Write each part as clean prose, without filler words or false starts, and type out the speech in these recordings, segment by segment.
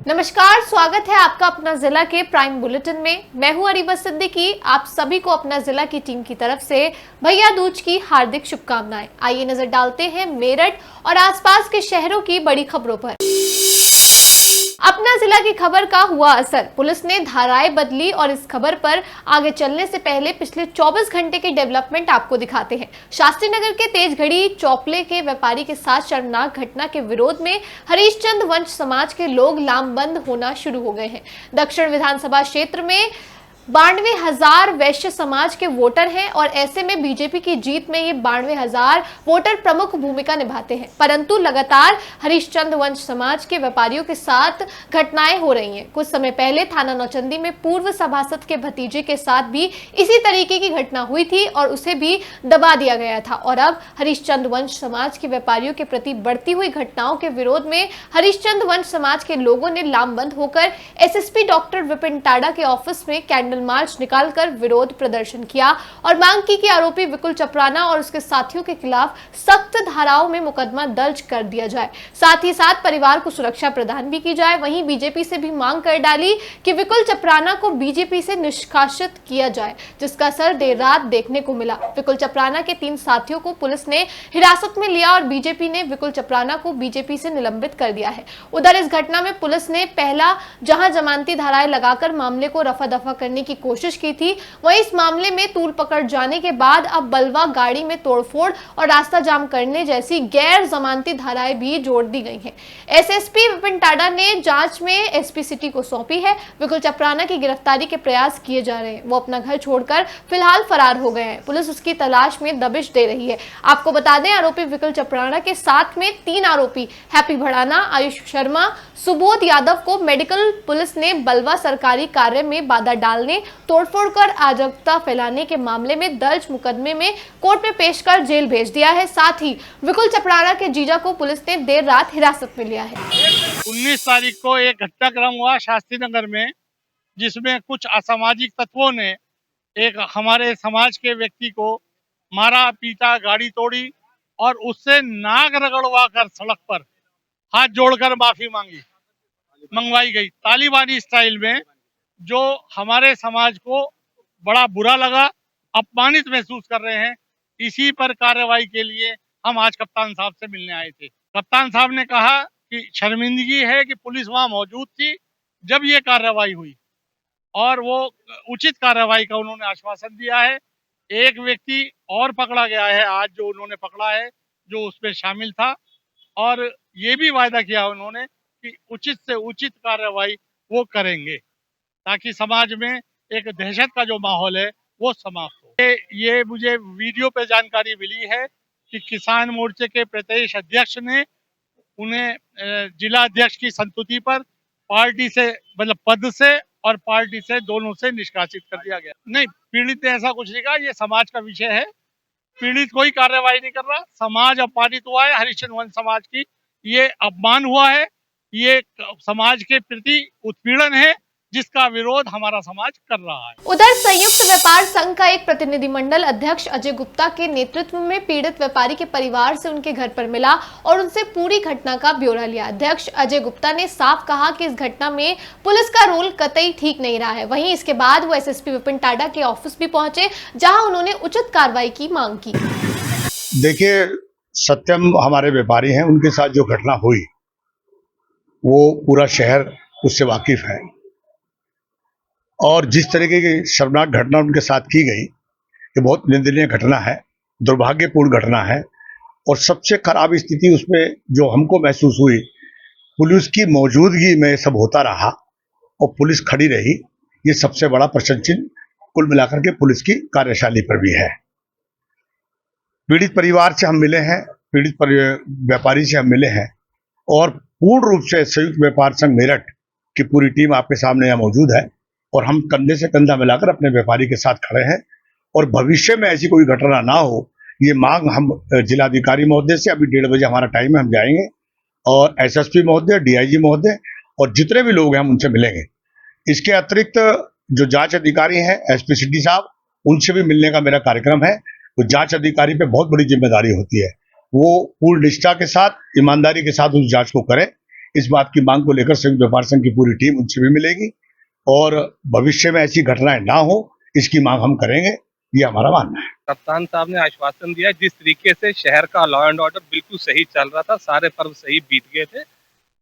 नमस्कार, स्वागत है आपका अपना जिला के प्राइम बुलेटिन में। मैं हूं अरीबा सिद्दीकी। आप सभी को अपना जिला की टीम की तरफ से भैया दूज की हार्दिक शुभकामनाएं। आइए नजर डालते हैं मेरठ और आसपास के शहरों की बड़ी खबरों पर। अपना जिला की खबर का हुआ असर, पुलिस ने धाराएं बदली और इस खबर पर आगे चलने से पहले पिछले 24 घंटे के डेवलपमेंट आपको दिखाते हैं। शास्त्री नगर के तेजघड़ी चौपले के व्यापारी के साथ शर्मनाक घटना के विरोध में हरीशचंद वंश समाज के लोग लामबंद होना शुरू हो गए हैं। दक्षिण विधानसभा क्षेत्र में 92,000 वैश्य समाज के वोटर हैं और ऐसे में बीजेपी की जीत में ये 92,000 वोटर प्रमुख भूमिका निभाते हैं। परंतु लगातार हरीशचंद वंश समाज के व्यापारियों के साथ घटनाएं हो रही हैं। कुछ समय पहले थाना नौचंदी में पूर्व सभासद के भतीजे के साथ भी इसी तरीके की घटना हुई थी और उसे भी दबा दिया गया था। और अब हरीशचंद वंश समाज के व्यापारियों के प्रति बढ़ती हुई घटनाओं के विरोध में हरीशचंद वंश समाज के लोगों ने लामबंद होकर एसएसपी डॉक्टर विपिन टाडा के ऑफिस में कैंडल मार्च निकालकर विरोध प्रदर्शन किया और मांग की कि आरोपी विकुल चपराना और उसके साथियों के खिलाफ सख्त धाराओं में मुकदमा दर्ज कर दिया जाए। साथ ही साथ परिवार को सुरक्षा प्रदान भी की जाए। वहीं बीजेपी से भी मांग कर डाली कि विकुल चपराना को बीजेपी से निष्कासित किया जाए, जिसका असर देर रात देखने को मिला। विकुल चपराना के 3 साथियों को पुलिस ने हिरासत में लिया और बीजेपी ने विकुल चपराना को बीजेपी से निलंबित कर दिया है। उधर इस घटना में पुलिस ने पहला जहां जमानती धाराएं लगाकर मामले को रफा दफा करने की कोशिश की थी, वहीं इस मामले में तूल पकड़ जाने के बाद अब बलवा गाड़ी में तोड़फोड़ और रास्ता जाम करने जैसी गैर जमानती धाराएं भी जोड़ दी गई हैं। एसएसपी विपिन टाडा ने जांच में एसपी सिटी को सौंपी है। विकुल चपराना की गिरफ्तारी के प्रयास किए जा रहे हैं। वो अपना घर छोड़कर फिलहाल फरार हो गए हैं। पुलिस उसकी तलाश में दबिश दे रही है। आपको बता दें, आरोपी विकुल चपराना के साथ में 3 आरोपी हैप्पी भड़ाना, आयुष शर्मा, सुबोध यादव को मेडिकल पुलिस ने बलवा सरकारी कार्य में बाधा डालने, तोड़फोड़ कर अराजकता फैलाने के मामले में दर्ज मुकदमे में कोर्ट में पेश कर जेल भेज दिया है। साथ ही विकुल चपराना के जीजा को पुलिस ने देर रात हिरासत में लिया है। 19 तारीख को एक घटनाक्रम हुआ शास्त्री नगर में, जिसमें कुछ असामाजिक तत्वों ने एक हमारे समाज के व्यक्ति को मारा, पीटा, गाड़ी तोड़ी और उससे नाक रगड़वा कर सड़क पर हाथ जोड़कर माफी मंगवाई गई तालिबानी स्टाइल में, जो हमारे समाज को बड़ा बुरा लगा, अपमानित महसूस कर रहे हैं। इसी पर कार्रवाई के लिए हम आज कप्तान साहब से मिलने आए थे। कप्तान साहब ने कहा कि शर्मिंदगी है कि पुलिस वहां मौजूद थी जब ये कार्रवाई हुई, और वो उचित कार्रवाई का उन्होंने आश्वासन दिया है। एक व्यक्ति और पकड़ा गया है आज, जो उन्होंने पकड़ा है, जो उसमें शामिल था, और ये भी वायदा किया उन्होंने कि उचित से उचित कार्रवाई वो करेंगे ताकि समाज में एक दहशत का जो माहौल है वो समाप्त हो। ये मुझे वीडियो पे जानकारी मिली है कि किसान मोर्चे के प्रदेश अध्यक्ष ने उन्हें जिला अध्यक्ष की संस्तुति पर पार्टी से, मतलब पद से और पार्टी से, दोनों से निष्कासित कर दिया गया। नहीं, पीड़ित ने ऐसा कुछ नहीं कहा, ये समाज का विषय है। पीड़ित कोई कार्रवाई नहीं कर रहा, समाज अपमानित हुआ है। हरिशचंद वंश समाज की ये अपमान हुआ है, ये समाज के प्रति उत्पीड़न है, जिसका विरोध हमारा समाज कर रहा है। उधर संयुक्त व्यापार संघ का एक प्रतिनिधिमंडल अध्यक्ष अजय गुप्ता के नेतृत्व में पीड़ित व्यापारी के परिवार से उनके घर पर मिला और उनसे पूरी घटना का ब्यौरा लिया। अध्यक्ष अजय गुप्ता ने साफ कहा कि इस घटना में पुलिस का रोल कतई ठीक नहीं रहा है। वहीं इसके बाद वो एसएसपी विपिन टाडा के ऑफिस भी पहुंचे, जहां उन्होंने उचित कार्रवाई की मांग की। देखिए, सत्यम हमारे व्यापारी हैं, उनके साथ जो घटना हुई वो पूरा शहर उससे वाकिफ है, और जिस तरीके की शर्मनाक घटना उनके साथ की गई, ये बहुत निंदनीय घटना है, दुर्भाग्यपूर्ण घटना है। और सबसे खराब स्थिति उसमें जो हमको महसूस हुई, पुलिस की मौजूदगी में सब होता रहा और पुलिस खड़ी रही, ये सबसे बड़ा प्रश्न चिन्ह कुल मिलाकर के पुलिस की कार्यशैली पर भी है। पीड़ित परिवार से हम मिले हैं, पीड़ित व्यापारी से हम मिले हैं, और पूर्ण रूप से संयुक्त व्यापार संघ मेरठ की पूरी टीम आपके सामने यहाँ मौजूद है, और हम कंधे से कंधा मिलाकर अपने व्यापारी के साथ खड़े हैं। और भविष्य में ऐसी कोई घटना ना हो, ये मांग हम जिलाधिकारी महोदय से, अभी 1:30 बजे हमारा टाइम है, हम जाएंगे, और एसएसपी महोदय, डीआईजी महोदय और जितने भी लोग हैं हम उनसे मिलेंगे। इसके अतिरिक्त जो जांच अधिकारी हैं, एसपी सिटी साहब, उनसे भी मिलने का मेरा कार्यक्रम है। तो जांच अधिकारी पे बहुत बड़ी जिम्मेदारी होती है, वो पूर्ण निष्ठा के साथ, ईमानदारी के साथ उस जांच को करें। इस बात की मांग को लेकर संयुक्त व्यापार संघ की पूरी टीम उनसे भी मिलेगी और भविष्य में ऐसी घटनाएं ना हो इसकी मांग हम करेंगे, ये हमारा मानना है। कप्तान साहब ने आश्वासन दिया, जिस तरीके से शहर का लॉ एंड ऑर्डर बिल्कुल सही चल रहा था, सारे पर्व सही बीत गए थे,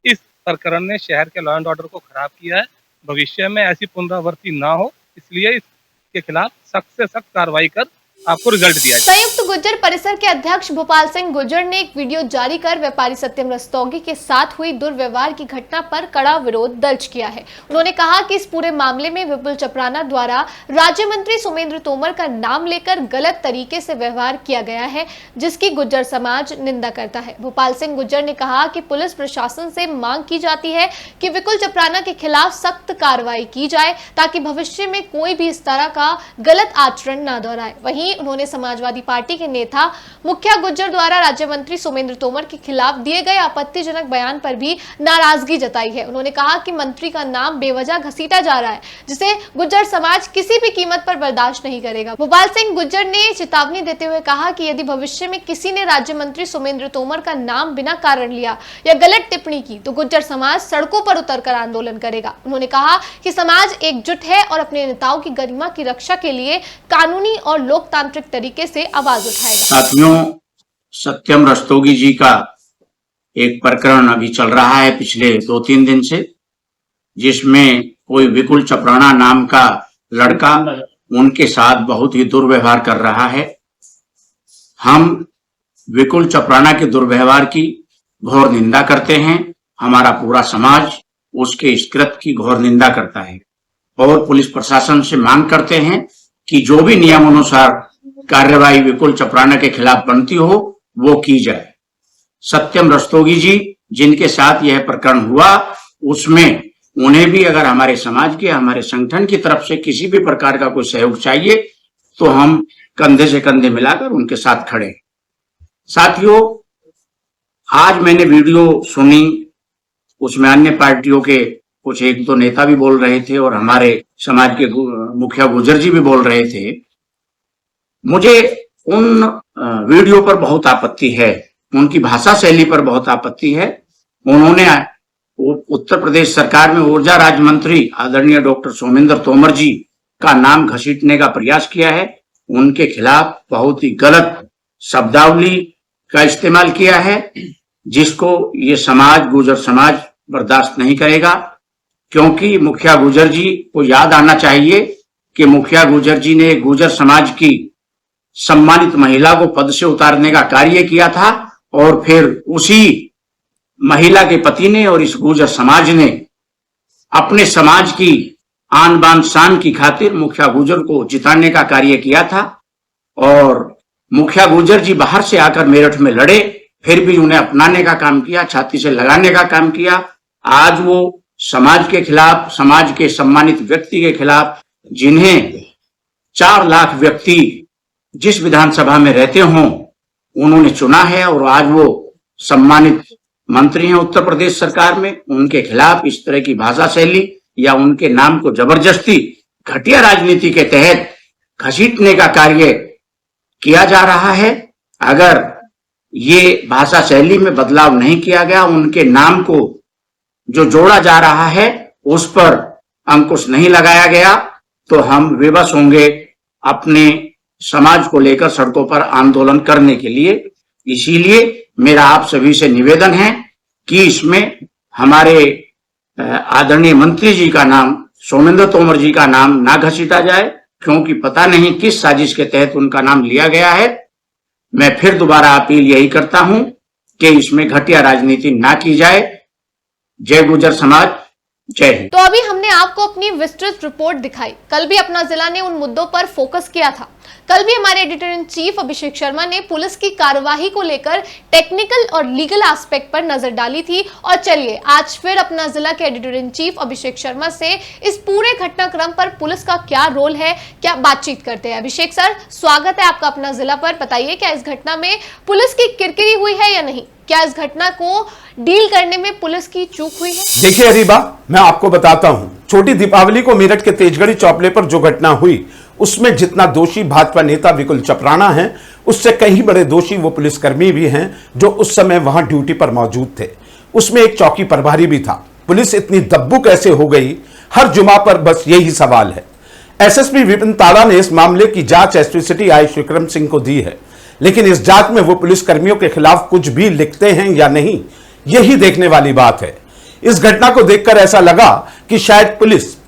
इस प्रकरण ने शहर के लॉ एंड ऑर्डर को खराब किया है। भविष्य में ऐसी पुनरावृत्ति ना हो, इसलिए इसके खिलाफ सख्त से सख्त कार्रवाई कर आपको रिजल्ट दिया जाए। संयुक्त गुर्जर परिसर के अध्यक्ष भोपाल सिंह गुर्जर ने एक वीडियो जारी कर व्यापारी सत्यम रस्तोगी के साथ हुई दुर्व्यवहार की घटना पर कड़ा विरोध दर्ज किया है। उन्होंने कहा कि इस पूरे मामले में विपुल चपराना द्वारा राज्य मंत्री सोमेंद्र तोमर का नाम लेकर गलत तरीके से व्यवहार किया गया है, जिसकी गुर्जर समाज निंदा करता है। भोपाल सिंह गुर्जर ने कहा कि पुलिस प्रशासन से मांग की जाती है कि विपुल चपराना के खिलाफ सख्त कार्रवाई की जाए ताकि भविष्य में कोई भी इस तरह का गलत आचरण न दोहराए। वहीं उन्होंने समाजवादी पार्टी के नेता मुखिया गुर्जर द्वारा राज्य मंत्री सोमेंद्र तोमर के खिलाफ दिए गए आपत्तिजनक बयान पर भी नाराजगी जताई है। उन्होंने कहा कि मंत्री का नाम बेवजह घसीटा जा रहा है, जिसे गुर्जर समाज किसी भी कीमत पर बर्दाश्त नहीं करेगा। भोपाल सिंह गुर्जर ने चेतावनी देते हुए कहा कि यदि भविष्य में किसी ने राज्य मंत्री सोमेंद्र तोमर का नाम बिना कारण लिया या गलत टिप्पणी की तो गुर्जर समाज सड़कों पर उतरकर आंदोलन करेगा। उन्होंने कहा कि समाज एकजुट है और अपने नेताओं की गरिमा की रक्षा के लिए कानूनी और लोकतांत्रिक तरीके से आवाज उठाएगा। साथियों, सत्यम रस्तोगी जी का एक प्रकरण अभी चल रहा है पिछले 2-3 दिन से, जिसमें कोई विपुल चपराना नाम का लड़का उनके साथ बहुत ही दुर्व्यवहार कर रहा है। हम विपुल चपराना के दुर्व्यवहार की घोर निंदा करते हैं। हमारा पूरा समाज उसके इस कृत्य की घोर निंदा करता है और पुलिस प्रशासन से मांग करते हैं कि जो भी नियमानुसार कार्रवाई विपुल चपराना के खिलाफ बनती हो वो की जाए। सत्यम रस्तोगी जी जिनके साथ यह प्रकरण हुआ, उसमें उन्हें भी अगर हमारे समाज के, हमारे संगठन की तरफ से किसी भी प्रकार का कोई सहयोग चाहिए तो हम कंधे से कंधे मिलाकर उनके साथ खड़े। साथियों, आज मैंने वीडियो सुनी, उसमें अन्य पार्टियों के कुछ 1-2 नेता भी बोल रहे थे और हमारे समाज के मुखिया गुर्जर जी भी बोल रहे थे। मुझे उन वीडियो पर बहुत आपत्ति है, उनकी भाषा शैली पर बहुत आपत्ति है। उन्होंने उत्तर प्रदेश सरकार में ऊर्जा राज्य मंत्री आदरणीय डॉक्टर सोमेंद्र तोमर जी का नाम घसीटने का प्रयास किया है। उनके खिलाफ बहुत ही गलत शब्दावली का इस्तेमाल किया है, जिसको ये समाज, गुर्जर समाज बर्दाश्त नहीं करेगा। क्योंकि मुखिया गुर्जर जी को याद आना चाहिए कि मुखिया गुर्जर जी ने गुर्जर समाज की सम्मानित महिला को पद से उतारने का कार्य किया था और फिर उसी महिला के पति ने और इस गुर्जर समाज ने अपने समाज की आन बान शान की खातिर मुखिया गुर्जर को जिताने का कार्य किया था। और मुखिया गुर्जर जी बाहर से आकर मेरठ में लड़े, फिर भी उन्हें अपनाने का काम किया, छाती से लगाने का काम किया। आज वो समाज के खिलाफ, समाज के सम्मानित व्यक्ति के खिलाफ, जिन्हें 4 लाख व्यक्ति जिस विधानसभा में रहते हों उन्होंने चुना है और आज वो सम्मानित मंत्री हैं उत्तर प्रदेश सरकार में, उनके खिलाफ इस तरह की भाषा शैली या उनके नाम को जबरदस्ती घटिया राजनीति के तहत घसीटने का कार्य किया जा रहा है। अगर ये भाषा शैली में बदलाव नहीं किया गया, उनके नाम को जो जोड़ा जा रहा है उस पर अंकुश नहीं लगाया गया, तो हम विवश होंगे अपने समाज को लेकर सड़कों पर आंदोलन करने के लिए। इसीलिए मेरा आप सभी से निवेदन है कि इसमें हमारे आदरणीय मंत्री जी का नाम, सोमेंद्र तोमर जी का नाम ना घसीटा जाए, क्योंकि पता नहीं किस साजिश के तहत उनका नाम लिया गया है। मैं फिर दोबारा अपील यही करता हूं कि इसमें घटिया राजनीति ना की जाए। जय गुर्जर समाज, जय हिंद। तो अभी हमने आपको अपनी विस्तृत रिपोर्ट दिखाई। कल भी अपना जिला ने उन मुद्दों पर फोकस किया था। कल भी हमारे editor in chief Abhishek Sharma ने पुलिस की कार्यवाही को लेकर टेक्निकल और लीगल एस्पेक्ट पर नजर डाली थी। और चलिए आज फिर अपना जिला के editor in chief Abhishek Sharma से इस पूरे घटनाक्रम पर पुलिस का क्या रोल है, क्या बातचीत करते हैं। अभिषेक सर, स्वागत है आपका अपना जिला पर। बताइए, क्या इस घटना में पुलिस की किरकिरी हुई है या नहीं? क्या इस घटना को डील करने में पुलिस की चूक हुई है? देखिए अरीबा, मैं आपको बताता हूं, छोटी दीपावली को मेरठ के तेजगढ़ी चौपले पर जो घटना हुई, उसमें जितना दोषी भाजपा नेता विपुल चपराना है, उससे कहीं बड़े दोषी वो पुलिसकर्मी भी हैं जो उस समय वहां ड्यूटी पर मौजूद थे। उसमें एक चौकी प्रभारी भी था। पुलिस इतनी दब्बू कैसे हो गई, हर जुमा पर बस यही सवाल है। एसएसपी विपिन ताड़ा ने इस मामले की जांच एसपी सिटी आयुष विक्रम सिंह को दी है, लेकिन इस जांच में वो पुलिस कर्मियों के खिलाफ कुछ भी लिखते हैं या नहीं, यही देखने वाली बात है। इस घटना को देखकर ऐसा लगा कि शायद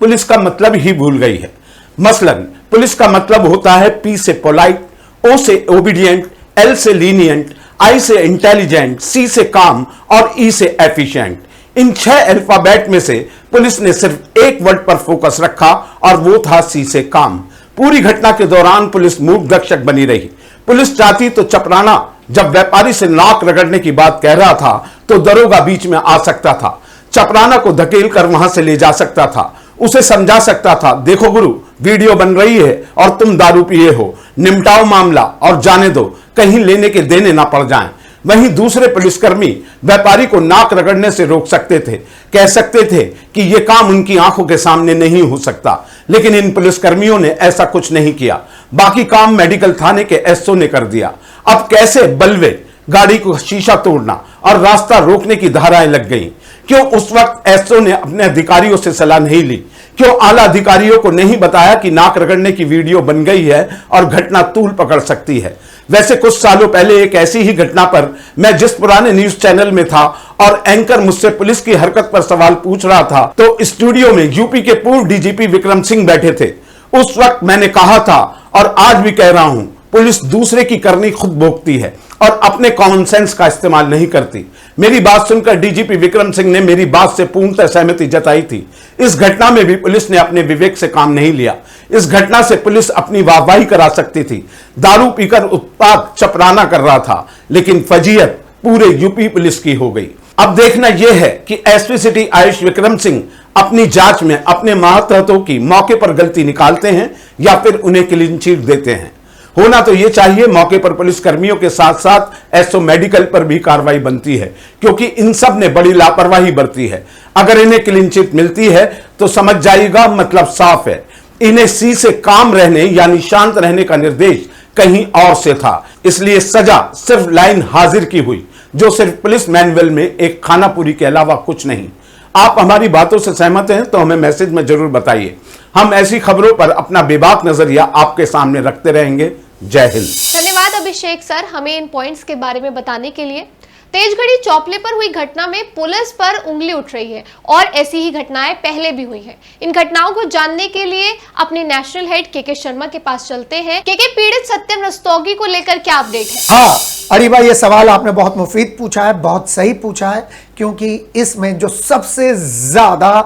पुलिस का मतलब ही भूल गई है। मसलन पुलिस का मतलब होता है पी से पोलाइट, ओ से ओबीडियंट, एल से लीनियंट, आई से इंटेलिजेंट, सी से काम और ई से एफिशिएंट। इन 6 अल्फाबेट में से पुलिस ने सिर्फ एक वर्ड पर फोकस रखा और वो था सी से काम। पूरी घटना के दौरान पुलिस मूक दर्शक बनी रही। पुलिस चाहती तो चपराना जब व्यापारी से नाक रगड़ने की बात कह रहा था तो दरोगा बीच में आ सकता था, चपराना को धकेल कर वहां से ले जा सकता था, उसे समझा सकता था, देखो गुरु वीडियो बन रही है और तुम दारू पिए हो, निपटाओ मामला और जाने दो, कहीं लेने के देने ना पड़ जाएं। वहीं दूसरे पुलिसकर्मी व्यापारी को नाक रगड़ने से रोक सकते थे, कह सकते थे कि यह काम उनकी आंखों के सामने नहीं हो सकता, लेकिन इन पुलिसकर्मियों ने ऐसा कुछ नहीं किया। बाकी काम मेडिकल थाने के एसओ ने कर दिया। अब कैसे बलवे गाड़ी को शीशा तोड़ना और रास्ता रोकने की धाराएं लग गई? क्यों उस वक्त एसओ ने अपने अधिकारियों से सलाह नहीं ली? क्यों आला अधिकारियों को नहीं बताया कि नाक रगड़ने की वीडियो बन गई है और घटना तूल पकड़ सकती है? वैसे कुछ सालों पहले एक ऐसी ही घटना पर मैं जिस पुराने न्यूज चैनल में था और एंकर मुझसे पुलिस की हरकत पर सवाल पूछ रहा था तो स्टूडियो में यूपी के पूर्व डीजीपी विक्रम सिंह बैठे थे। उस वक्त मैंने कहा था और आज भी कह रहा हूं, पुलिस दूसरे की करनी खुद भोगती है और अपने कॉमन सेंस का इस्तेमाल नहीं करती। मेरी बात सुनकर डीजीपी विक्रम सिंह ने मेरी बात से पूर्णतः सहमति जताई थी। इस घटना में भी पुलिस ने अपने विवेक से काम नहीं लिया। इस घटना से पुलिस अपनी वाहवाही करा सकती थी। दारू पीकर उत्पात चपराना कर रहा था, लेकिन फजीयत पूरे यूपी पुलिस की हो गई। अब देखना यह है कि एसपी सिटी आयुष विक्रम सिंह अपनी जांच में अपने महारथों की मौके पर गलती निकालते हैं या फिर उन्हें क्लीन चिट देते हैं। होना तो यह चाहिए मौके पर पुलिस कर्मियों के साथ साथ एसओ मेडिकल पर भी कार्रवाई बनती है, क्योंकि इन सब ने बड़ी लापरवाही बरती है। अगर इन्हें क्लीन चिट मिलती है तो समझ जाइएगा मतलब साफ है, इन्हें सी से काम रहने यानी शांत रहने का निर्देश कहीं और से था। इसलिए सजा सिर्फ लाइन हाजिर की हुई, जो सिर्फ पुलिस मैनुअल में एक खानापुरी के अलावा कुछ नहीं। आप हमारी बातों से सहमत हैं तो हमें मैसेज में जरूर बताइए। हम ऐसी खबरों पर अपना बेबाक नजरिया आपके सामने रखते रहेंगे। जय हिंद। धन्यवाद अभिषेक सर, हमें इन पॉइंट्स के बारे में बताने के लिए। तेजगढ़ी चौपले पर हुई घटना में पुलिस पर उंगली उठ रही है और ऐसी ही घटनाएं पहले भी हुई हैं। इन घटनाओं को जानने के लिए अपने नेशनल हेड के शर्मा के पास चलते हैं। के पीड़ित सत्यम रस्तोगी को लेकर क्या अपडेट है? हाँ अरीबा, ये सवाल आपने बहुत मुफीद पूछा है, बहुत सही पूछा है, क्योंकि इसमें जो सबसे ज्यादा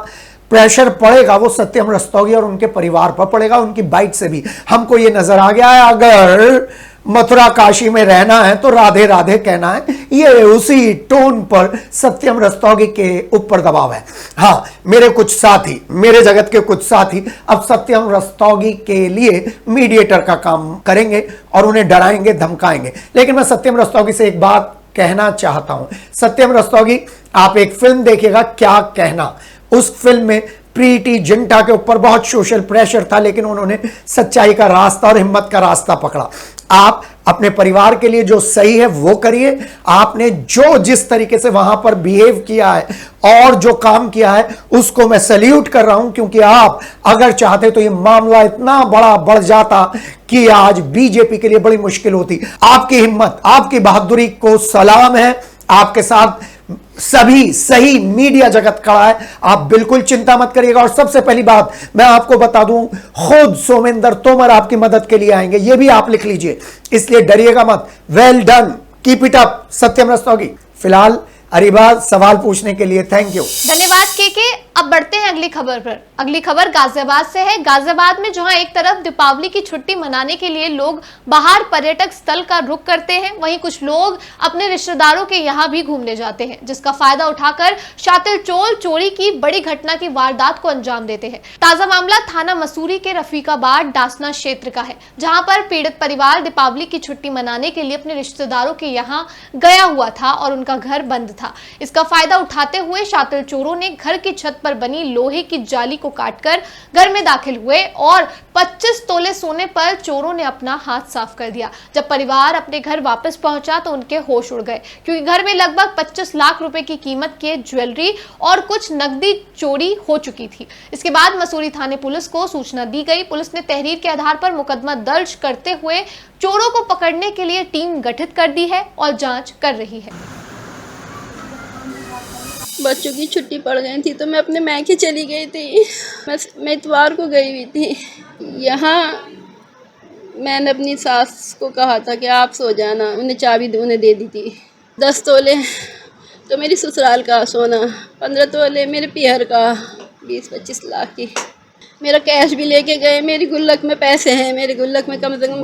प्रेशर पड़ेगा वो सत्यम रस्तोगी और उनके परिवार पर पड़ेगा। उनकी बाइट से भी हमको ये नजर आ गया है, अगर मथुरा काशी में रहना है तो राधे राधे कहना है, ये उसी टोन पर सत्यम रस्तोगी के ऊपर दबाव है। हाँ, मेरे कुछ साथी, मेरे जगत के कुछ साथी अब सत्यम रस्तोगी के लिए मीडिएटर का काम करेंगे और उन्हें डराएंगे, धमकाएंगे। लेकिन मैं सत्यम रस्तोगी से एक बात कहना चाहता हूं। सत्यम रस्तोगी, आप एक फिल्म देखिएगा क्या कहना, उस फिल्म में प्रीति जिंटा के ऊपर बहुत सोशल प्रेशर था, लेकिन उन्होंने सच्चाई का रास्ता और हिम्मत का रास्ता पकड़ा। आप अपने परिवार के लिए जो सही है वो करिए। आपने जो जिस तरीके से वहां पर बिहेव किया है और जो काम किया है उसको मैं सैल्यूट कर रहा हूं, क्योंकि आप अगर चाहते तो ये मामला इतना बड़ा बढ़ जाता कि आज बीजेपी के लिए बड़ी मुश्किल होती। आपकी हिम्मत, आपकी बहादुरी को सलाम है। आपके साथ सभी सही मीडिया जगत खड़ा है, आप बिल्कुल चिंता मत करिएगा। और सबसे पहली बात मैं आपको बता दूं, खुद सोमेंद्र तोमर आपकी मदद के लिए आएंगे, ये भी आप लिख लीजिए, इसलिए डरिएगा मत। Well done, keep it up Satyam Rastogi. फिलहाल अरीबा सवाल पूछने के लिए थैंक यू। धन्यवाद के। अब बढ़ते हैं अगली खबर पर। अगली खबर गाजियाबाद से है। गाजियाबाद में जहां एक तरफ दीपावली की छुट्टी मनाने के लिए लोग बाहर पर्यटक स्थल का रुख करते हैं, वहीं कुछ लोग अपने रिश्तेदारों के यहां भी घूमने जाते हैं, जिसका फायदा उठाकर शातिर चोर चोरी की बड़ी घटना की वारदात को अंजाम देते हैं। ताजा मामला थाना मसूरी के रफीकाबाद डासना क्षेत्र का है, जहां पर पीड़ित परिवार दीपावली की छुट्टी मनाने के लिए अपने रिश्तेदारों के यहाँ गया हुआ था और उनका घर बंद था। था। इसका फायदा उठाते हुए शातिर चोरों ने घर की छत पर बनी लोहे की जाली को काटकर घर में दाखिल हुए और 25 तोले सोने पर चोरों ने अपना हाथ साफ कर दिया। जब परिवार अपने घर वापस पहुंचा तो उनके होश उड़ गए, क्योंकि घर में लगभग 25 लाख रुपए की कीमत के ज्वेलरी और कुछ नकदी चोरी हो चुकी थी। इसके बाद मसूरी थाने पुलिस को सूचना दी गई। पुलिस ने तहरीर के आधार पर मुकदमा दर्ज करते हुए चोरों को पकड़ने के लिए टीम गठित कर दी है और जांच कर रही है। बच्चों की छुट्टी पड़ गई थी तो मैं अपने मैके चली गई थी। मैं इतवार को गई हुई थी। यहाँ मैंने अपनी सास को कहा था कि आप सो जाना, उन्हें चाबी उन्हें दे दी थी। 10 तोले तो मेरी ससुराल का सोना, 15 तोले मेरे पियर का, 20-25 लाख की। मेरा कैश भी लेके गए। मेरी गुल्लक में पैसे हैं, मेरे गुल्लक में कम से कम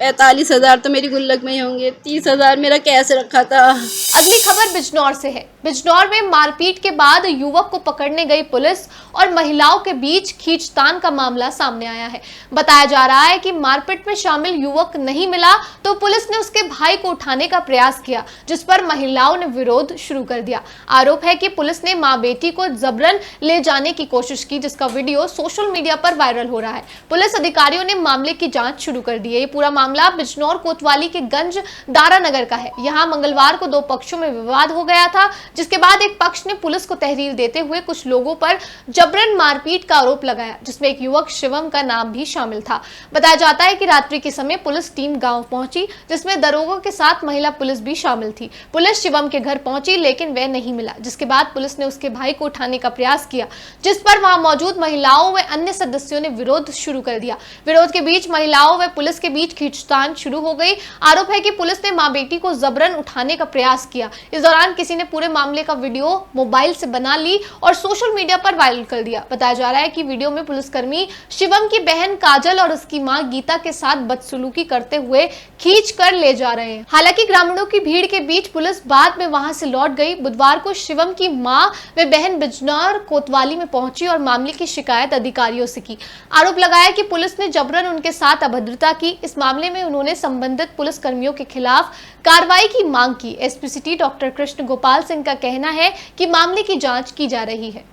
45,000 तो मेरी गुल्लक में ही होंगे। 30,000 मेरा कैश रखा था। अगली खबर बिजनौर से है। बिजनौर में मारपीट के बाद युवक को पकड़ने गई पुलिस और महिलाओं के बीच खींचतान का मामला सामने आया है। बताया जा रहा है कि मारपीट में शामिल युवक नहीं मिला तो पुलिस ने उसके भाई को उठाने का प्रयास किया, जिस पर महिलाओं ने विरोध शुरू कर दिया। आरोप है कि पुलिस ने मां बेटी को जबरन ले जाने की कोशिश की, जिसका वीडियो सोशल मीडिया पर वायरल हो रहा है। पुलिस अधिकारियों ने मामले की जांच शुरू कर दी है। ये पूरा मामला बिजनौर कोतवाली के गंज दारा नगर का है। यहाँ मंगलवार को 2 पक्षों में विवाद हो गया था, जिसके बाद एक पक्ष ने पुलिस को तहरीर देते हुए कुछ लोगों पर जबरन मारपीट का आरोप लगाया, जिसमें एक युवक शिवम का नाम भी शामिल था। बताया जाता है कि रात्रि के समय पुलिस टीम गांव पहुंची, जिसमें दरोगा के साथ महिला पुलिस भी शामिल थी। पुलिस शिवम के घर पहुंची लेकिन वह नहीं मिला, जिसके बाद पुलिस ने उसके भाई को उठाने का प्रयास किया, जिस पर वहां मौजूद महिलाओं व अन्य सदस्यों ने विरोध शुरू कर दिया। विरोध के बीच महिलाओं व पुलिस के बीच खींचतान शुरू हो गई। आरोप है कि पुलिस ने मां बेटी को जबरन उठाने का प्रयास किया। इस दौरान किसी ने पूरे मामले का वीडियो मोबाइल से बना ली और सोशल मीडिया पर वायरल कर दिया। बताया जा रहा है कि वीडियो में पुलिसकर्मी शिवम की बहन काजल और उसकी मां गीता के साथ बदसलूकी करते हुए खींच कर ले जा रहे हैं। हालांकि ग्रामीणों की भीड़ के बीच पुलिस बाद में वहां से लौट गई। बुधवार को शिवम की मां व बहन बिजनौर कोतवाली में पहुंची और मामले की शिकायत अधिकारियों से की। आरोप लगाया कि पुलिस ने जबरन उनके साथ अभद्रता की। इस मामले में उन्होंने संबंधित पुलिस कर्मियों के खिलाफ कार्रवाई की मांग की। SP city doctor Krishna Gopal Singh का कहना है कि मामले की जांच की जा रही है।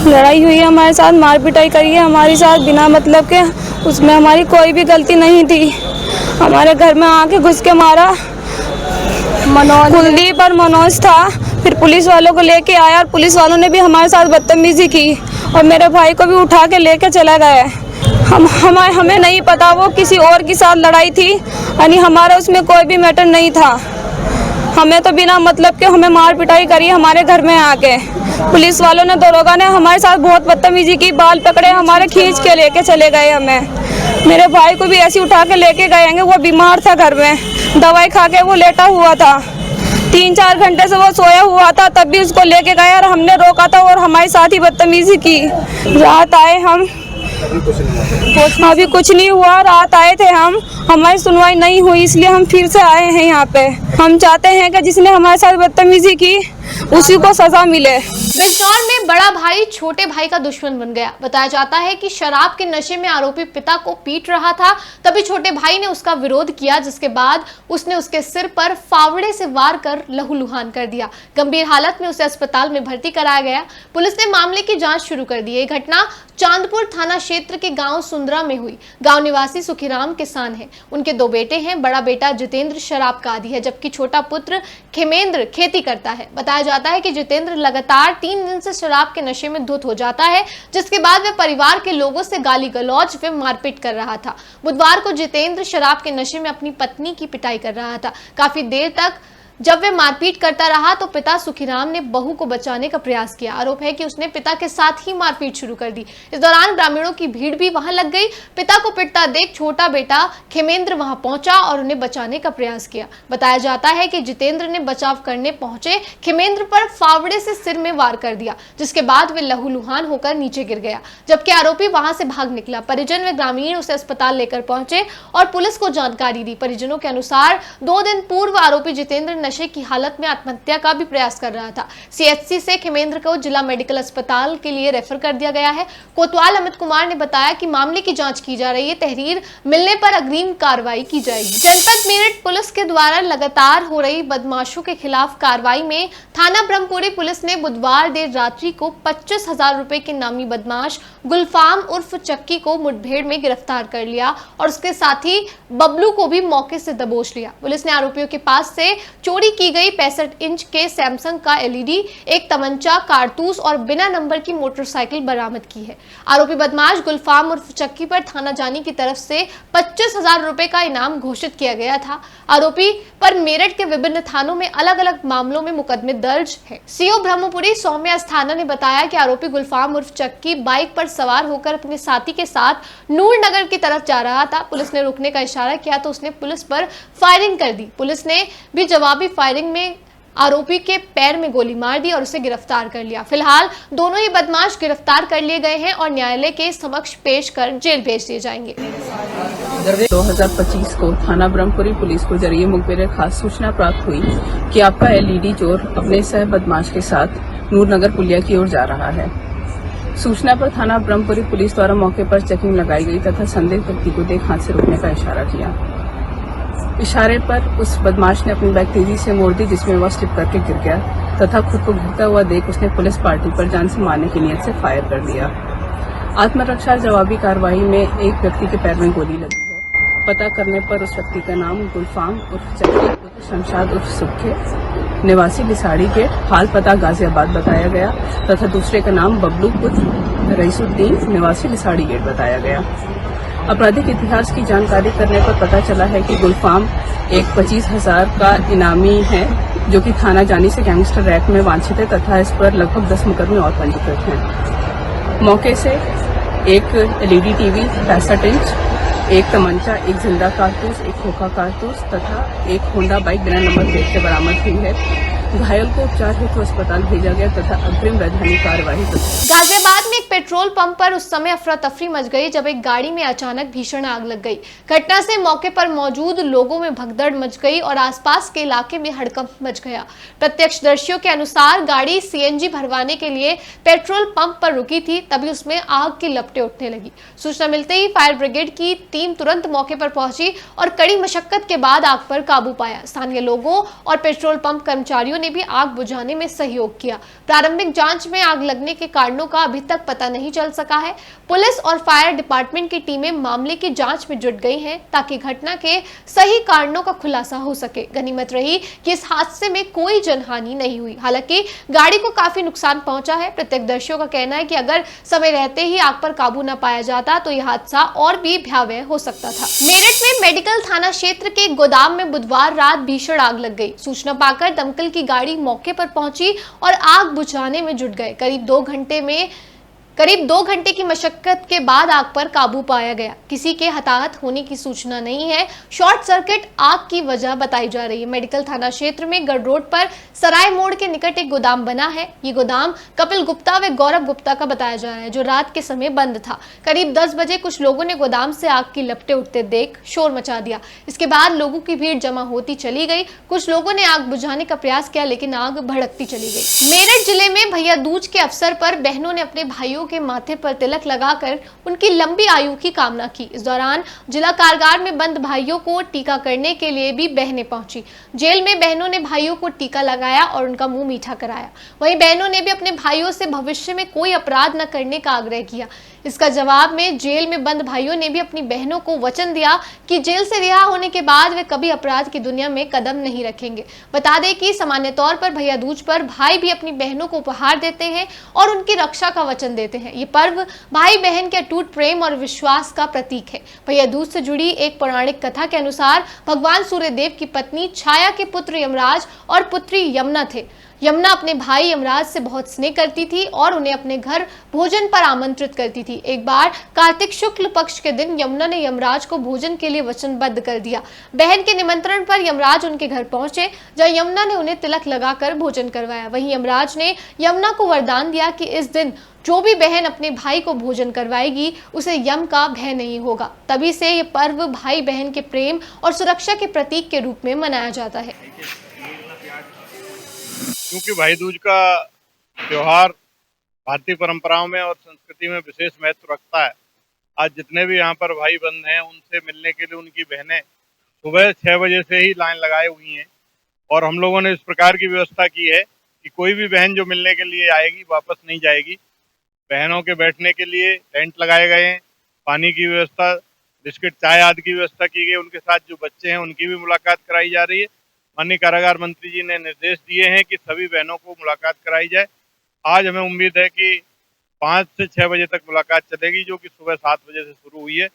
लड़ाई हुई है हमारे साथ, मार पिटाई करी है हमारे साथ बिना मतलब के। उसमें हमारी कोई भी गलती नहीं थी। हमारे घर में आके घुस के मारा। कुलदीप और मनोज था। फिर पुलिस वालों को लेके आया और पुलिस वालों ने भी हमारे साथ बदतमीजी की और मेरे भाई को भी उठा के लेके चला गया। हमें नहीं पता वो किसी और के साथ लड़ाई थी, यानी हमारा उसमें कोई भी मैटर नहीं था। हमें तो बिना मतलब के हमें मार पिटाई करी हमारे घर में आके। पुलिस वालों ने, दरोगा ने हमारे साथ बहुत बदतमीजी की, बाल पकड़े हमारे, खींच के लेके चले गए हमें। मेरे भाई को भी ऐसे उठा के लेके गए। वो बीमार था, घर में दवाई खा के वो लेटा हुआ था। 3-4 घंटे से वो सोया हुआ था, तब भी उसको लेके गए और हमने रोका था और हमारे साथ ही बदतमीजी की। रात आए हम, अभी कुछ नहीं हुआ। रात आए थे हम, हमारी सुनवाई नहीं हुई, इसलिए हम फिर से आए हैं यहाँ पे। हम चाहते हैं कि जिसने हमारे साथ बदतमीजी की उसी को सजा मिले। बिजनौर में बड़ा भाई छोटे भाई का दुश्मन बन गया। बताया जाता है कि शराब के नशे में आरोपी पिता को पीट रहा था, तभी छोटे भाई ने उसका विरोध किया, जिसके बाद उसने उसके सिर पर फावड़े से वार कर लहूलुहान कर दिया। गंभीर हालत में उसे अस्पताल में भर्ती कराया गया। पुलिस ने मामले की जांच शुरू कर दी है। घटना चांदपुर थाना क्षेत्र के गांव सुंदरा में हुई। गांव निवासी सुखीराम किसान हैं। उनके 2 बेटे हैं। बड़ा बेटा जितेंद्र शराब का आदी है, जबकि छोटा पुत्र खेमेंद्र खेती करता है। बताया जाता है कि जितेंद्र लगातार 3 दिन से शराब के नशे में धुत हो जाता है, जिसके बाद वह परिवार के लोगों से गाली गलौज व मारपीट कर रहा था। बुधवार को जितेंद्र शराब के नशे में अपनी पत्नी की पिटाई कर रहा था। काफी देर तक जब वह मारपीट करता रहा तो पिता सुखीराम ने बहू को बचाने का प्रयास किया। आरोप है कि उसने पिता के साथ ही मारपीट शुरू कर दी। इस दौरान ग्रामीणों की भीड़ भी वहां लग गई। पिता को पिटता देख छोटा बेटा खेमेंद्र वहां पहुंचा और उन्हें बचाने का प्रयास किया। बताया जाता है कि जितेंद्र ने बचाव करने पहुंचे खेमेंद्र पर फावड़े से सिर में वार कर दिया, जिसके बाद वे लहूलुहान होकर नीचे गिर गया, जबकि आरोपी वहां से भाग निकला। परिजन व ग्रामीण उसे अस्पताल लेकर पहुंचे और पुलिस को जानकारी दी। परिजनों के अनुसार 2 दिन पूर्व आरोपी जितेंद्र नशे की हालत में आत्महत्या का भी प्रयास कर रहा था। सीएचसी से खेमेंद्र को जिला मेडिकल अस्पताल के लिए रेफर कर दिया गया है। कोतवाल अमित कुमार ने बताया कि मामले की जांच की जा रही है, तहरीर मिलने पर अग्रिम कार्रवाई की जाएगी। जनपद मेरठ पुलिस के द्वारा लगातार हो रही बदमाशों के खिलाफ कार्रवाई में थाना ब्रह्मपुरी पुलिस ने बुधवार देर रात्रि को 25,000 रुपए के नामी बदमाश गुलफाम उर्फ चक्की को मुठभेड़ में गिरफ्तार कर लिया और उसके साथ ही बबलू को भी मौके से दबोच लिया। पुलिस ने आरोपियों के पास से चोरी की गई 65 इंच के सैमसंग का एलईडी, एक तमंचा, कारतूस और बिना नंबर की मोटरसाइकिल बरामद की है। आरोपी बदमाश गुलफाम उर्फ चक्की पर थाना जानी की तरफ से 25,000 रुपए का इनाम घोषित किया गया था। आरोपी पर मेरठ के विभिन्न थानों में अलग अलग मामलों में मुकदमे दर्ज है। सीओ ब्रह्मपुरी सौम्या अस्थाना ने बताया कि आरोपी गुलफाम उर्फ चक्की बाइक पर सवार होकर अपने साथी के साथ नूरनगर की तरफ जा रहा था। पुलिस ने रुकने का इशारा किया तो उसने पुलिस पर फायरिंग कर दी। पुलिस ने भी जवाबी फायरिंग में आरोपी के पैर में गोली मार दी और उसे गिरफ्तार कर लिया। फिलहाल दोनों ही बदमाश गिरफ्तार कर लिए गए हैं और न्यायालय के समक्ष पेश कर जेल भेज दिए जाएंगे। 2025 को थाना ब्रह्मपुरी पुलिस को जरिए मुखबिर खास सूचना प्राप्त हुई कि आपका एलईडी चोर अपने सह बदमाश के साथ नूरनगर पुलिया की ओर जा रहा है। सूचना पर थाना ब्रह्मपुरी पुलिस द्वारा मौके पर चेकिंग लगाई गई तथा संदिग्ध व्यक्ति को देख हाथ से रोकने का इशारा किया। इशारे पर उस बदमाश ने अपनी बाइक तेजी से मोड़ दी, जिसमें वह स्लिप करके गिर गया तथा खुद को गिरता हुआ देख उसने पुलिस पार्टी पर जान से मारने की नीयत से फायर कर दिया। आत्मरक्षा जवाबी कार्रवाई में एक व्यक्ति के पैर में गोली लगी है। पता करने पर उस व्यक्ति का नाम गुलफाम उर्फ चक्की शमशाद उर्फ सुखे निवासी लिसाड़ी गेट, हाल पता गाजियाबाद बताया गया तथा दूसरे का नाम बबलू पुत्र रईसुद्दीन निवासी लिसाड़ी गेट बताया गया। आपराधिक इतिहास की जानकारी करने पर पता चला है कि गुलफाम एक 25,000 का इनामी है, जो कि थाना जानी से गैंगस्टर एक्ट में वांछित है तथा इस पर लगभग 10 मुकदमे और पंजीकृत हैं। मौके से एक एलईडी टीवी 65 इंच, एक तमंचा, एक जिंदा कारतूस, एक खोखा कारतूस तथा एक होंडा बाइक बिना नंबर प्लेट से बरामद हुई है। घायल को उपचार हेतु अस्पताल भेजा गया तथा अग्रिम वैधानिक कार्यवाही। गाजियाबाद में एक पेट्रोल पंप पर उस समय अफरा तफरी मच गई जब एक गाड़ी में अचानक भीषण आग लग गई। घटना से मौके पर मौजूद लोगों में भगदड़ मच गई और आसपास के इलाके में हड़कंप मच गया। प्रत्यक्षदर्शियों के अनुसार गाड़ी सीएनजी भरवाने के लिए पेट्रोल पंप पर रुकी थी, तभी उसमें आग की लपटें उठने लगी। सूचना मिलते ही फायर ब्रिगेड की टीम तुरंत मौके पर पहुंची और कड़ी मशक्कत के बाद आग पर काबू पाया। स्थानीय लोगों और पेट्रोल पंप कर्मचारियों ने भी आग बुझाने में सहयोग किया। प्रारंभिक जांच में आग लगने के कारणों का अभी तक पता नहीं चल सका है। पुलिस और फायर डिपार्टमेंट की टीमें मामले की जांच में जुट गई हैं ताकि घटना के सही कारणों का खुलासा हो सके। गनीमत रही कि इस हादसे में कोई जनहानि नहीं हुई। हालांकि गाड़ी को काफी नुकसान पहुंचा है। प्रत्यक्षदर्शियों का कहना है कि अगर समय रहते ही आग पर काबू न पाया जाता तो यह हादसा और भी भयावह हो सकता था। मेरठ में मेडिकल थाना क्षेत्र के गोदाम में बुधवार रात भीषण आग लग गई। सूचना पाकर दमकल की गाड़ी मौके पर पहुंची और आग बुझाने में जुट गए। करीब 2 घंटे की मशक्कत के बाद आग पर काबू पाया गया। किसी के हताहत होने की सूचना नहीं है। शॉर्ट सर्किट आग की वजह बताई जा रही है। मेडिकल थाना क्षेत्र में गढ़ रोड पर सराय मोड़ के निकट एक गोदाम बना है। ये गोदाम कपिल गुप्ता व गौरव गुप्ता का बताया जा रहा है, जो रात के समय बंद था। करीब 10 बजे कुछ लोगों ने गोदाम से आग की लपटें उठते देख शोर मचा दिया। इसके बाद लोगों की भीड़ जमा होती चली गई। कुछ लोगों ने आग बुझाने का प्रयास किया, लेकिन आग भड़कती चली गई। मेरठ जिले में भैया दूज के अवसर पर बहनों ने अपने भाइयों के माथे पर तिलक लगाकर उनकी लंबी आयु की कामना की। इस दौरान जिला कारागार में बंद भाइयों को टीका करने के लिए भी बहनें पहुंची। जेल में बहनों ने भाइयों को टीका लगाया और उनका मुंह मीठा कराया। वहीं बहनों ने भी अपने भाइयों से भविष्य में कोई अपराध न करने का आग्रह किया। इसका जवाब में जेल में बंद भाइयों ने भी अपनी बहनों को वचन दिया कि जेल से रिहा होने के बाद वे कभी अपराध की दुनिया में कदम नहीं रखेंगे। बता दें कि सामान्य तौर पर भैया दूज पर भाई भी अपनी बहनों को उपहार देते हैं और उनकी रक्षा का वचन देते हैं। ये पर्व भाई बहन के अटूट प्रेम और विश्वास का प्रतीक है। भैया दूज से जुड़ी एक पौराणिक कथा के अनुसार भगवान सूर्यदेव की पत्नी छाया के पुत्र यमराज और पुत्री यमुना थे। यमुना अपने भाई यमराज से बहुत स्नेह करती थी और उन्हें अपने घर भोजन पर आमंत्रित करती थी। एक बार कार्तिक शुक्ल पक्ष के दिन यमुना ने यमराज को भोजन के लिए वचनबद्ध कर दिया। बहन के निमंत्रण पर यमराज उनके घर पहुंचे, जहां यमुना ने उन्हें तिलक लगाकर भोजन करवाया। वहीं यमराज ने यमुना को वरदान दिया कि इस दिन जो भी बहन अपने भाई को भोजन करवाएगी उसे यम का भय नहीं होगा। तभी से ये पर्व भाई बहन के प्रेम और सुरक्षा के प्रतीक के रूप में मनाया जाता है। क्योंकि भाई दूज का त्योहार भारतीय परंपराओं में और संस्कृति में विशेष महत्व रखता है। आज जितने भी यहाँ पर भाई बंद हैं उनसे मिलने के लिए उनकी बहनें सुबह 6 बजे से ही लाइन लगाए हुई हैं और हम लोगों ने इस प्रकार की व्यवस्था की है कि कोई भी बहन जो मिलने के लिए आएगी वापस नहीं जाएगी। बहनों के बैठने के लिए टेंट लगाए गए हैं, पानी की व्यवस्था, बिस्किट चाय आदि की व्यवस्था की गई। उनके साथ जो बच्चे हैं उनकी भी मुलाकात कराई जा रही है। माननीय कारागार मंत्री जी ने निर्देश दिए हैं कि सभी बहनों को मुलाकात कराई जाए। आज हमें उम्मीद है कि 5 से 6 बजे तक मुलाकात चलेगी, जो कि सुबह 7 बजे से शुरू हुई है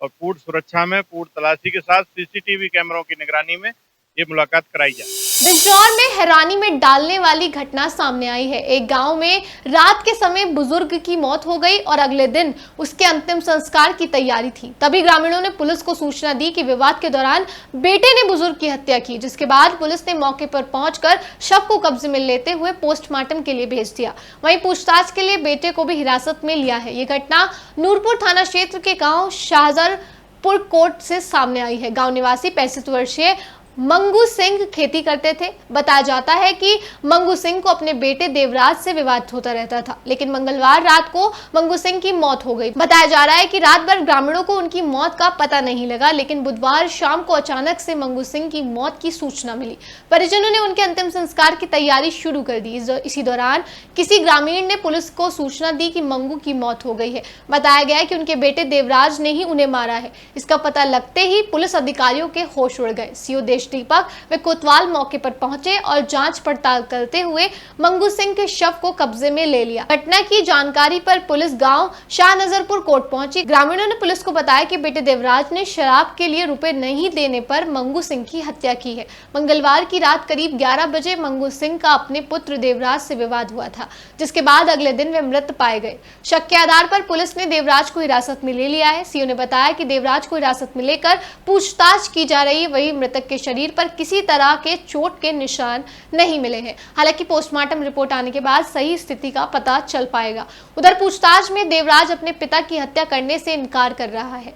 और पूर्ण सुरक्षा में, पूर्ण तलाशी के साथ सीसीटीवी कैमरों की निगरानी में ये मुलाकात कराई जाए। बिजनौर में हैरानी में डालने वाली घटना सामने आई है। एक गांव में रात के समय बुजुर्ग की मौत हो गई और अगले दिन उसके अंतिम संस्कार की तैयारी थी। तभी ग्रामीणों ने पुलिस को सूचना दी कि विवाद के दौरान बेटे ने बुजुर्ग की हत्या की, जिसके बाद पुलिस ने मौके पर पहुंचकर शव को कब्जे में लेते हुए पोस्टमार्टम के लिए भेज दिया। वहीं पूछताछ के लिए बेटे को भी हिरासत में लिया है। ये घटना नूरपुर थाना क्षेत्र के गाँव शाहजरपुर कोट से सामने आई है। गाँव निवासी 65 वर्षीय मंगू सिंह खेती करते थे। बताया जाता है कि मंगू सिंह को अपने बेटे देवराज से विवाद होता रहता था, लेकिन मंगलवार रात को मंगू सिंह की मौत हो गई। बताया जा रहा है कि रात भर ग्रामीणों को उनकी मौत का पता नहीं लगा, लेकिन बुधवार शाम को अचानक से मंगू सिंह की मौत की सूचना मिली। परिजनों ने उनके अंतिम संस्कार की तैयारी शुरू कर दी। इसी दौरान किसी ग्रामीण ने पुलिस को सूचना दी कि मंगू की मौत हो गई है। बताया गया है कि उनके बेटे देवराज ने ही उन्हें मारा है। इसका पता लगते ही पुलिस अधिकारियों के होश उड़ गए। सीओ दीपक वे कोतवाल मौके पर पहुंचे और जांच पड़ताल करते हुए मंगू सिंह के शव को कब्जे में ले लिया। घटना की जानकारी पर पुलिस गांव शाहनजरपुर कोट पहुंची। ग्रामीणों ने पुलिस को बताया कि बेटे देवराज ने शराब के लिए रुपए नहीं देने पर मंगू सिंह की हत्या की है। मंगलवार की रात करीब 11 बजे मंगू सिंह का अपने पुत्र देवराज से विवाद हुआ था, जिसके बाद अगले दिन वे मृत पाए गए। शक के आधार पर पुलिस ने देवराज को हिरासत में ले लिया है। सीओ ने बताया कि देवराज को हिरासत में लेकर पूछताछ की जा रही है। वही मृतक के शरीर पर किसी तरह के चोट के निशान नहीं मिले हैं। हालांकि पोस्टमार्टम रिपोर्ट आने के बाद सही स्थिति का पता चल पाएगा। उधर पूछताछ में देवराज अपने पिता की हत्या करने से इनकार कर रहा है।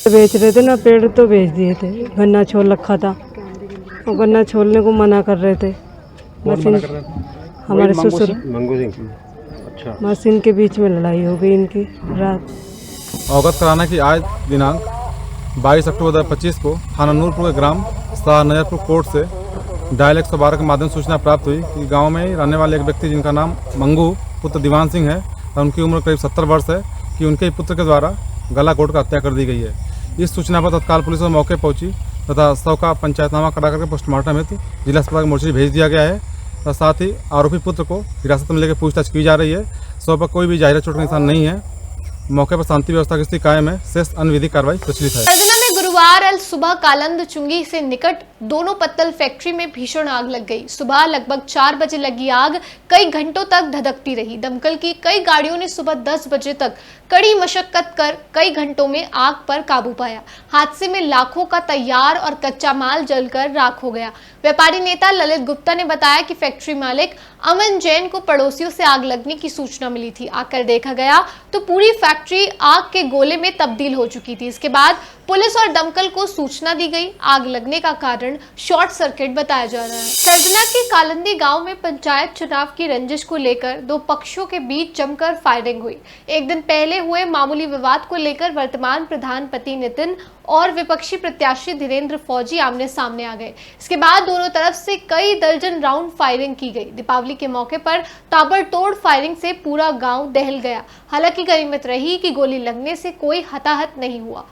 बेच रहे थे ना, पेड़ तो बेच दिए थे, गन्ना छोड़ रखा था और गन्ना छोड़ने को मना कर रहे थे। मशीन हमारे ससुर अच्छा, मशीन के बीच में लड़ाई हो गई इनकी रात। अवगत कराना कि आज दिनांक 22 अक्टूबर 2025 को थाना नूरपुर के ग्राम शाहनजरपुर कोर्ट से डायल 112 के माध्यम से सूचना प्राप्त हुई कि गांव में रहने वाले एक व्यक्ति जिनका नाम मंगू पुत्र दीवान सिंह है और उनकी उम्र करीब 70 वर्ष है कि उनके पुत्र के द्वारा गला घोट कर हत्या कर दी गई है। इस सूचना पर तत्काल पुलिस मौके पहुंची तथा शव का पंचायतनामा करा करके पोस्टमार्टम हेतु जिला अस्पताल की मोर्चरी भेज दिया गया है और साथ ही आरोपी पुत्र को हिरासत में लेकर पूछताछ की जा रही है। शव पर कोई भी जाहिर चोट का निशान नहीं है। मौके पर शांति व्यवस्था की स्थिति कायम है। शेष अन्य विधिक कार्रवाई प्रचलित है। गुरुवार अल सुबह कालंद चुंगी से निकट दोनों पत्तल फैक्ट्री में भीषण आग लग गई। सुबह लगभग 4 बजे लगी आग कई घंटों तक धधकती रही। दमकल की कई गाड़ियों ने सुबह 10 बजे तक कड़ी मशक्कत कर कई घंटों में आग पर काबू पाया। हादसे में लाखों का तैयार और कच्चा माल जलकर राख हो गया। व्यापारी नेता ललित गुप्ता ने बताया कि फैक्ट्री मालिक अमन जैन को पड़ोसियों से आग लगने की सूचना मिली थी। आकर देखा गया तो पूरी फैक्ट्री आग के गोले में तब्दील हो चुकी थी। इसके बाद पुलिस और दमकल को सूचना दी गई। आग लगने का कारण शॉर्ट सर्किट बताया जा रहा है। सरजना के कालंदी गांव में पंचायत चुनाव की रंजिश को लेकर दो पक्षों के बीच जमकर फायरिंग हुई। एक दिन पहले हुए मामूली विवाद को लेकर वर्तमान प्रधान पति नितिन और विपक्षी प्रत्याशी धीरेन्द्र फौजी आमने सामने आ गए। इसके बाद दोनों तरफ से कई दर्जन राउंड फायरिंग की गई। दीपावली के मौके पर ताबड़तोड़ फायरिंग से पूरा गांव दहल गया। हालांकि गनीमत रही कि गोली लगने से कोई हताहत नहीं हुआ।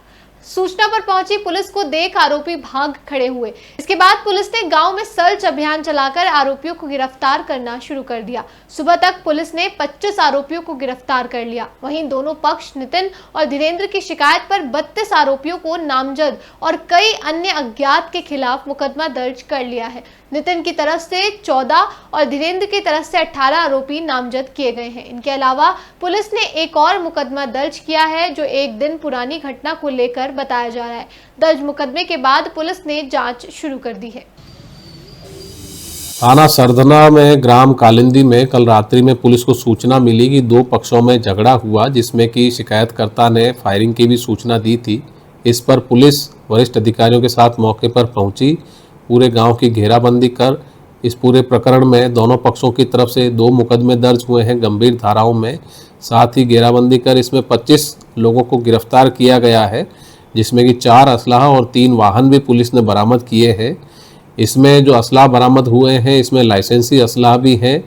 सूचना पर पहुंची पुलिस को देख आरोपी भाग खड़े हुए। इसके बाद पुलिस ने गांव में सर्च अभियान चलाकर आरोपियों को गिरफ्तार करना शुरू कर दिया। सुबह तक पुलिस ने 25 आरोपियों को गिरफ्तार कर लिया। वहीं दोनों पक्ष नितिन और धीरेन्द्र की शिकायत पर 32 आरोपियों को नामजद और कई अन्य अज्ञात के खिलाफ मुकदमा दर्ज कर लिया है। नितिन की तरफ से 14 और धीरेन्द्र की तरफ से 18 आरोपी नामजद किए गए हैं। इनके अलावा पुलिस ने एक और मुकदमा दर्ज किया है जो एक दिन पुरानी घटना को लेकर बताया जा रहा है। दर्ज मुकदमे के बाद पुलिस ने जांच शुरू कर दी है। थाना सरधना में ग्राम कालिंदी में कल रात्रि में पुलिस को सूचना मिली कि दो पक्षों में झगड़ा हुआ, जिसमें कि शिकायतकर्ता ने फायरिंग की भी सूचना दी थी। इस पर पुलिस वरिष्ठ अधिकारियों के साथ मौके पर पहुंची, पूरे गांव की घेराबंदी कर इस पूरे प्रकरण में दोनों पक्षों की तरफ से 2 मुकदमे दर्ज हुए हैं गंभीर धाराओं में। साथ ही घेराबंदी कर इसमें 25 लोगों को गिरफ्तार किया गया है, जिसमें कि 4 असलाह और 3 वाहन भी पुलिस ने बरामद किए हैं। इसमें जो असलाह बरामद हुए हैं इसमें लाइसेंसी असलाह भी हैं,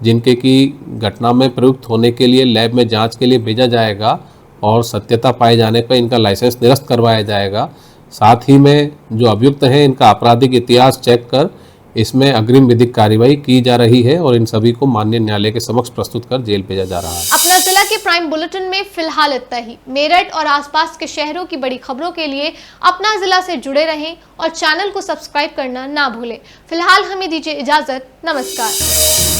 जिनके की घटना में प्रयुक्त होने के लिए लैब में जांच के लिए भेजा जाएगा और सत्यता पाए जाने पर इनका लाइसेंस निरस्त करवाया जाएगा। साथ ही में जो अभियुक्त हैं इनका आपराधिक इतिहास चेक कर इसमें अग्रिम विधिक कार्रवाई की जा रही है और इन सभी को माननीय न्यायालय के समक्ष प्रस्तुत कर जेल भेजा जा रहा है। अपना जिला के प्राइम बुलेटिन में फिलहाल इतना ही। मेरठ और आसपास के शहरों की बड़ी खबरों के लिए अपना जिला से जुड़े रहें और चैनल को सब्सक्राइब करना ना भूलें। फिलहाल हमें दीजिए इजाजत। नमस्कार।